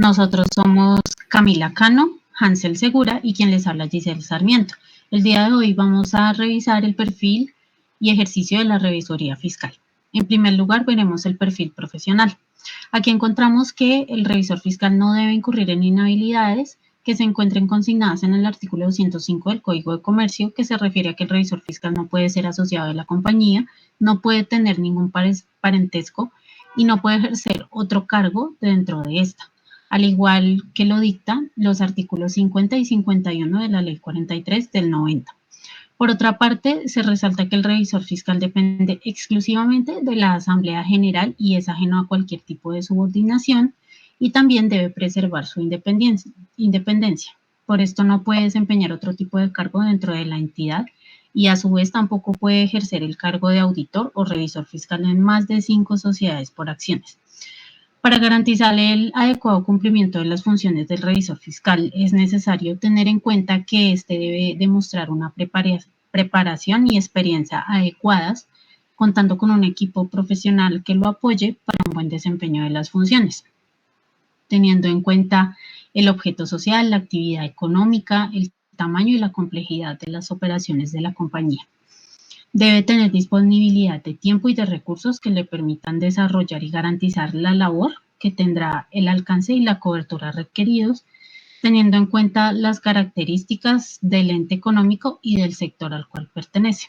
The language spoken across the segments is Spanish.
Nosotros somos Camila Cano, Hansel Segura y quien les habla Giselle Sarmiento. El día de hoy vamos a revisar el perfil y ejercicio de la revisoría fiscal. En primer lugar, veremos el perfil profesional. Aquí encontramos que el revisor fiscal no debe incurrir en inhabilidades que se encuentren consignadas en el artículo 205 del Código de Comercio, que se refiere a que el revisor fiscal no puede ser asociado de la compañía, no puede tener ningún parentesco y no puede ejercer otro cargo dentro de esta, al igual que lo dictan los artículos 50 y 51 de la Ley 43 del 90. Por otra parte, se resalta que el revisor fiscal depende exclusivamente de la Asamblea General y es ajeno a cualquier tipo de subordinación y también debe preservar su independencia. Por esto no puede desempeñar otro tipo de cargo dentro de la entidad y a su vez tampoco puede ejercer el cargo de auditor o revisor fiscal en más de 5 sociedades por acciones. Para garantizar el adecuado cumplimiento de las funciones del revisor fiscal, es necesario tener en cuenta que éste debe demostrar una preparación y experiencia adecuadas, contando con un equipo profesional que lo apoye para un buen desempeño de las funciones, teniendo en cuenta el objeto social, la actividad económica, el tamaño y la complejidad de las operaciones de la compañía. Debe tener disponibilidad de tiempo y de recursos que le permitan desarrollar y garantizar la labor que tendrá el alcance y la cobertura requeridos, teniendo en cuenta las características del ente económico y del sector al cual pertenece.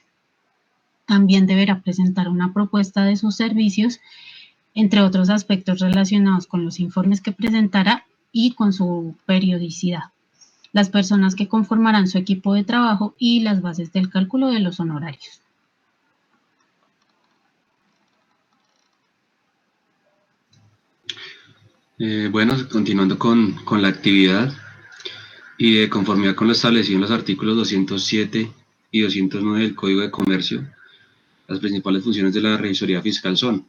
También deberá presentar una propuesta de sus servicios, entre otros aspectos relacionados con los informes que presentará y con su periodicidad, las personas que conformarán su equipo de trabajo y las bases del cálculo de los honorarios. Bueno, continuando con la actividad y de conformidad con lo establecido en los artículos 207 y 209 del Código de Comercio, las principales funciones de la revisoría fiscal son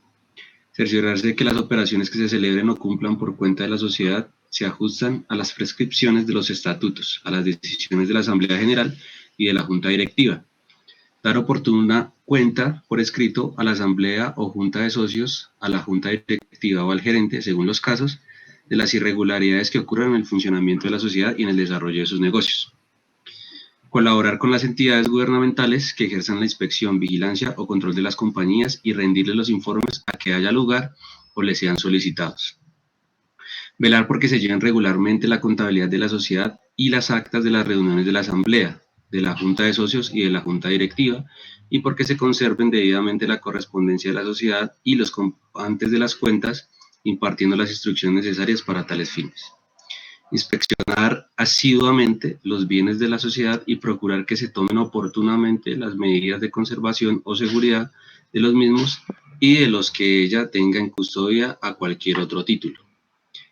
cerciorarse de que las operaciones que se celebren o cumplan por cuenta de la sociedad se ajustan a las prescripciones de los estatutos, a las decisiones de la Asamblea General y de la Junta Directiva, dar oportuna cuenta por escrito a la Asamblea o Junta de Socios, a la Junta Directiva o al gerente, según los casos, de las irregularidades que ocurran en el funcionamiento de la sociedad y en el desarrollo de sus negocios. Colaborar con las entidades gubernamentales que ejerzan la inspección, vigilancia o control de las compañías y rendirles los informes a que haya lugar o les sean solicitados. Velar porque se lleven regularmente la contabilidad de la sociedad y las actas de las reuniones de la Asamblea, de la Junta de Socios y de la Junta Directiva, y porque se conserven debidamente la correspondencia de la sociedad y los comprobantes de las cuentas, impartiendo las instrucciones necesarias para tales fines. Inspeccionar asiduamente los bienes de la sociedad y procurar que se tomen oportunamente las medidas de conservación o seguridad de los mismos y de los que ella tenga en custodia a cualquier otro título.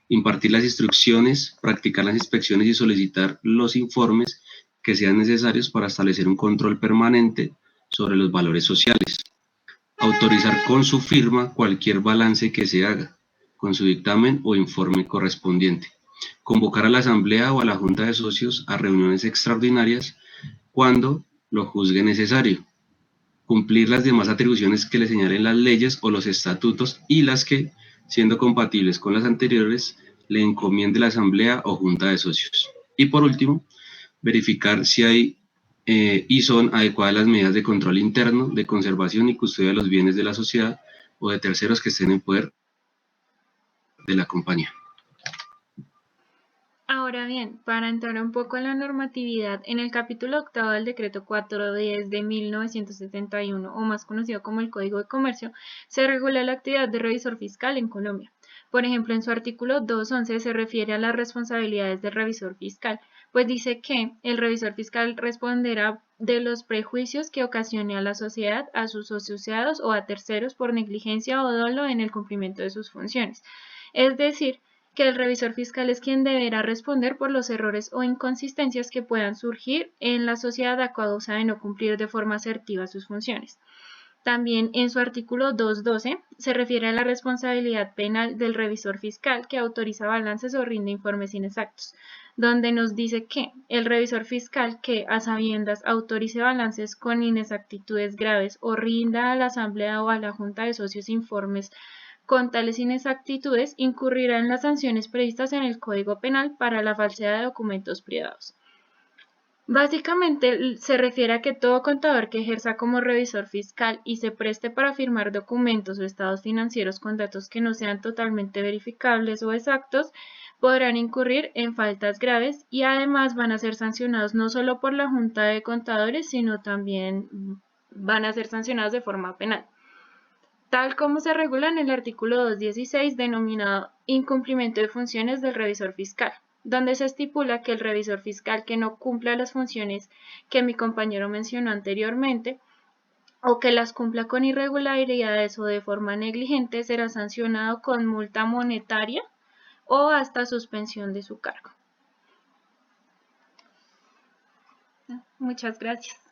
Impartir las instrucciones, practicar las inspecciones y solicitar los informes que sean necesarios para establecer un control permanente sobre los valores sociales. Autorizar con su firma cualquier balance que se haga, con su dictamen o informe correspondiente. Convocar a la Asamblea o a la Junta de Socios a reuniones extraordinarias cuando lo juzgue necesario. Cumplir las demás atribuciones que le señalen las leyes o los estatutos y las que, siendo compatibles con las anteriores, le encomiende la Asamblea o Junta de Socios. Y por último, verificar si hay y son adecuadas las medidas de control interno, de conservación y custodia de los bienes de la sociedad o de terceros que estén en poder de la compañía. Ahora bien, para entrar un poco en la normatividad, en el capítulo 8 del decreto 410 de 1971, o más conocido como el Código de Comercio, se regula la actividad de revisor fiscal en Colombia. Por ejemplo, en su artículo 211 se refiere a las responsabilidades del revisor fiscal, pues dice que el revisor fiscal responderá de los prejuicios que ocasione a la sociedad, a sus asociados o a terceros por negligencia o dolo en el cumplimiento de sus funciones. Es decir, que el revisor fiscal es quien deberá responder por los errores o inconsistencias que puedan surgir en la sociedad a causa de no cumplir de forma asertiva sus funciones. También en su artículo 212 se refiere a la responsabilidad penal del revisor fiscal que autoriza balances o rinde informes inexactos, donde nos dice que el revisor fiscal que a sabiendas autorice balances con inexactitudes graves o rinda a la Asamblea o a la Junta de Socios informes con tales inexactitudes, incurrirá en las sanciones previstas en el Código Penal para la falsedad de documentos privados. Básicamente se refiere a que todo contador que ejerza como revisor fiscal y se preste para firmar documentos o estados financieros con datos que no sean totalmente verificables o exactos, podrán incurrir en faltas graves y además van a ser sancionados no solo por la Junta de Contadores, sino también van a ser sancionados de forma penal, tal como se regula en el artículo 216 denominado incumplimiento de funciones del revisor fiscal, donde se estipula que el revisor fiscal que no cumpla las funciones que mi compañero mencionó anteriormente o que las cumpla con irregularidades o de forma negligente será sancionado con multa monetaria o hasta suspensión de su cargo. Muchas gracias.